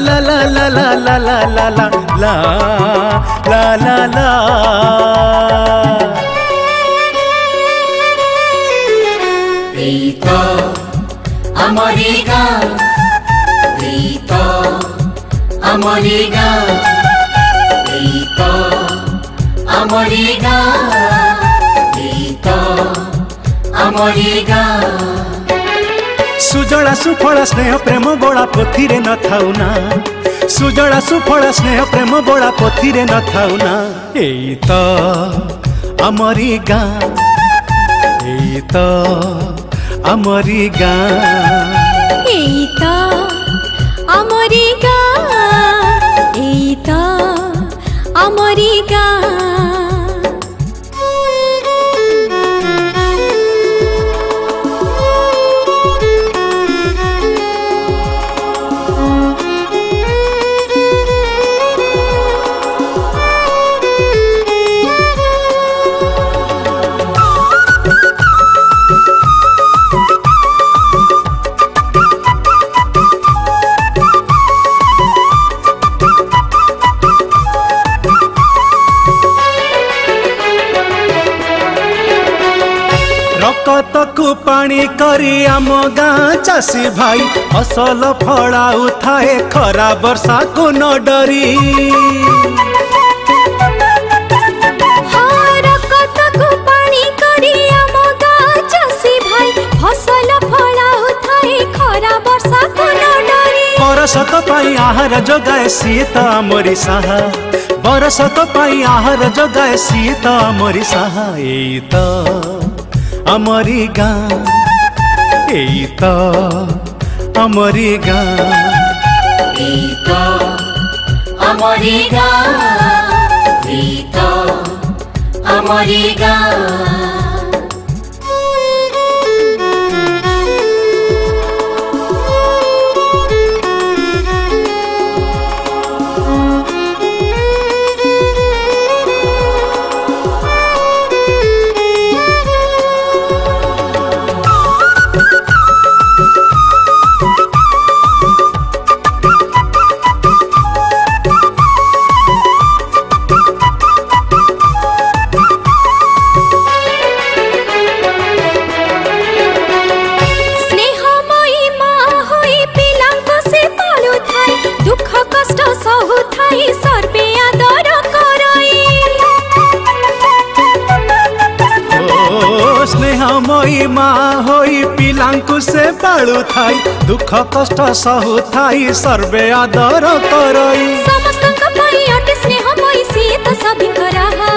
la la la la la la la la la la la la। এই তো আমারি গান, এই তো আমারি গান, এই তো আমারি গান, এই তো আমারি গান। सुजला सुफल स्नेह प्रेम बोला पोथी रे न थाउ ना, सुजला सुफल स्नेह प्रेम बोला पोथी रे न थाउ ना। एई तो हमरी गाँ, एई तो हमरी गाँ, एई तो हमरी गाँ, एई तो हमरी गाँ। रकतकु पानी करी आम गाँ चाषी भाई फसल फड़ाऊ थाए खरा वर्षा को न डरी। रकतकु पानी करी आम गाँ चाषी भाई फसल फड़ाऊ थाए खरा वर्षा को न डरी। बरसक पाई आहार जगाए शीत आमरी साहा, बरसक पाई आहार जगाए शीत आमरी साहा। एई तो हमरी गाँ, एई तो हमरी गाँ, এই তো আমারি গান, এই তো আমারি গান। स्नेहमयी माँ होई पिलांकु से बाळु थाई दुख कष्ट सहु थाई सर्वे आदर करई। समस्तंक पई अटे स्नेहमयी सिए तो सभी कराहा,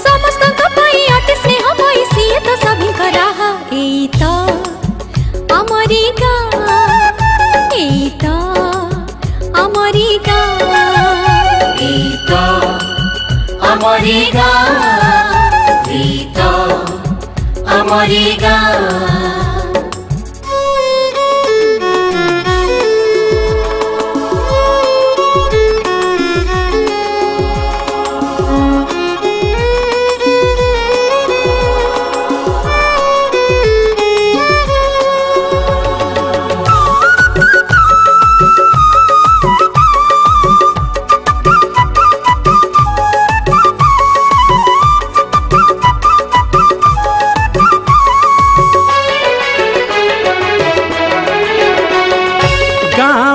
समस्तंक पई अटे स्नेहमयी सिए तो सभी कराहा। एई तो हमरी गाँ, एई तो हमरी गाँ, এই তো আমারি গান, এই তো আমারি গান।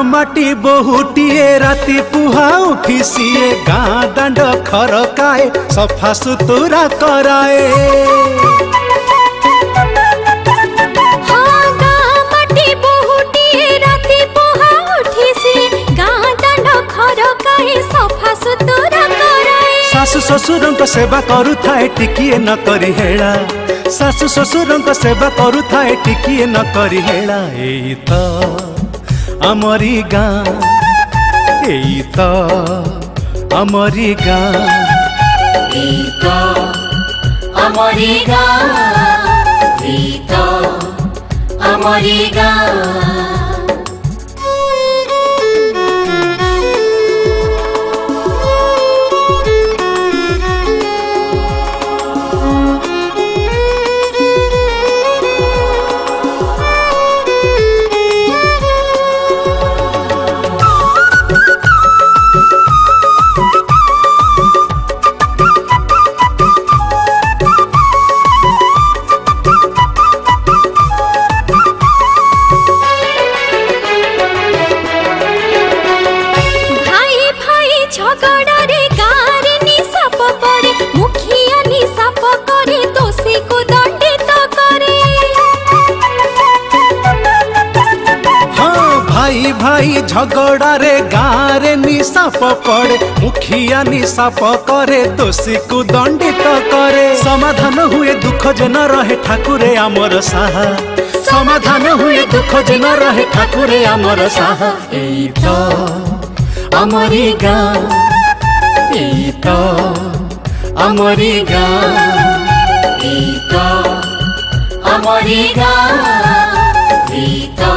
माटी बहुटीए राति पुहा उठिसिए गाँ दांड खरकाए सफा सुतुरा कराए। माटी बहुटीए राति पुहा उठिसिए गाँ दांड खरकाए सफा सुतुरा कराए। सासु ससुरंक सेवा करू थाए टिकिए न करी हेला, सासु ससुरंक सेवा करू थाए टिकिए न करी हेला। एई तो हमरी गाँ, एई तो हमरी गाँ, এই তো আমারি গান, এই তো আমারি গান। भाई झगड़ा रे गाँ रे निशाप पड़े मुखिया निशाप करे दोषी को दंडित करे समाधान हुए दुख जे न रहे ठाकुरे आमर साहा समाधान हुए दुख जे न रहे ठाकुरे आमर साहा एई तो आमरी गाँ एई तो आमरी गाँ एई तो आमरी गाँ एई तो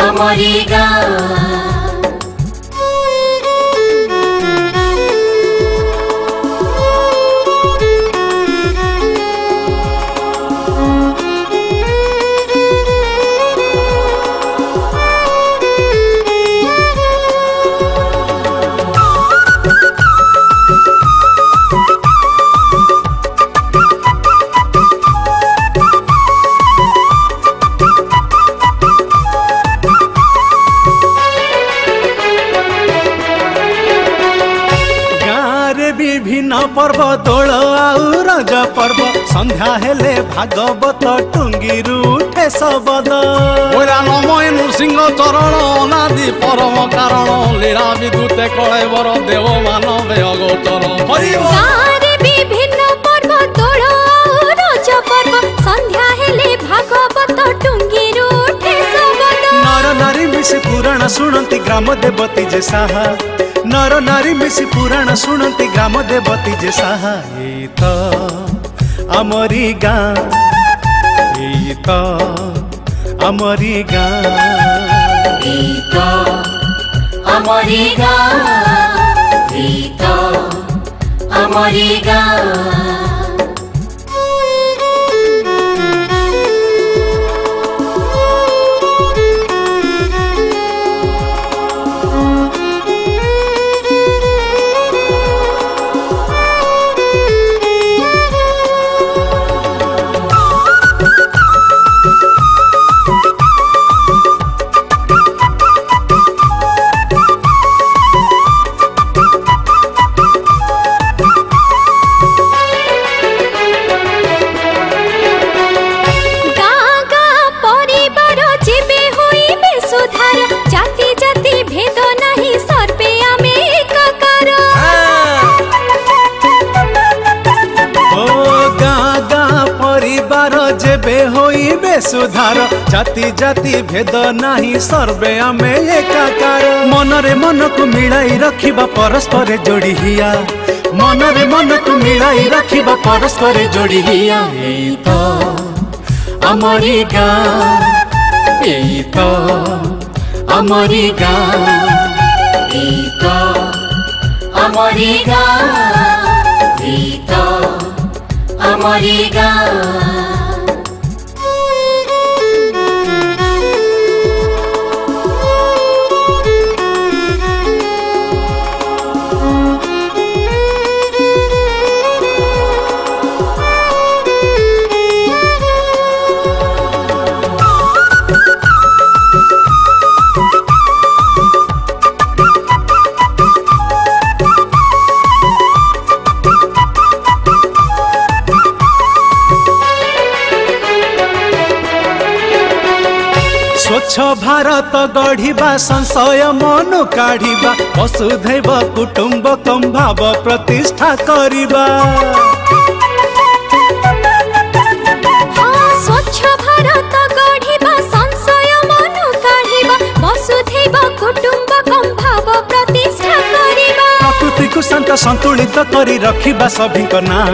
आमरी गाँ विभिन्न पर्व दोल आउ रज पर्व संध्या हेले भागवत टुंगिरु उठे सबद नमय नृसिंह चरण अनादि परम कारण लीला विद्युते कलेवर देव मानवे अगोचर गाँरे विभिन्न पर्व दोल आउ रज पर्व संध्या हेले भागवत टुंगिरु उठे सबद नर नारी मिशि पुराण शुणंती ग्राम देवती जे साहा नर नारी मिशि पुराण शुणंती ग्राम देवती जे साहा एई तो आमरी गाँ एई तो आमरी गाँ एई तो आमरी गाँ एई तो आमरी गाँ सुधार जाति जाति भेद नाही सर्वे आमे एकाकार मन रे मन को मिलाई रखिबा परस्पर जोड़ी हिया मन रे मन को मिलाई रखिबा परस्पर जोड़ी हिया एई तो आमरी गाँ एई तो आमरी गाँ एई तो आमरी गाँ एई तो आमरी गाँ स्वच्छ भारत गढ़िबा संशय मन काढ़िबा वसुधैव कुटुंबकम भाव प्रतिष्ठा करिबा स्वच्छ भारत गढ़िबा संशय मन काढ़िबा वसुधैव कुटुंबकम भाव प्रतिष्ठा करिबा प्रकृति को शांत संतुलित करी रखिबा सभी को ना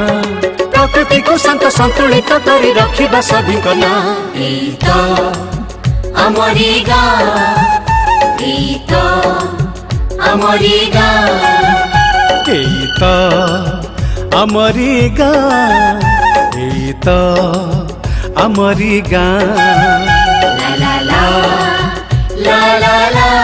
प्रकृति को शांत संतुलित करी रखिबा सभी को ना एई तो आमरी गाँ एई तो आमरी गाँ एई तो आमरी गाँ एई तो आमरी गाँ ला ला ला ला ला ला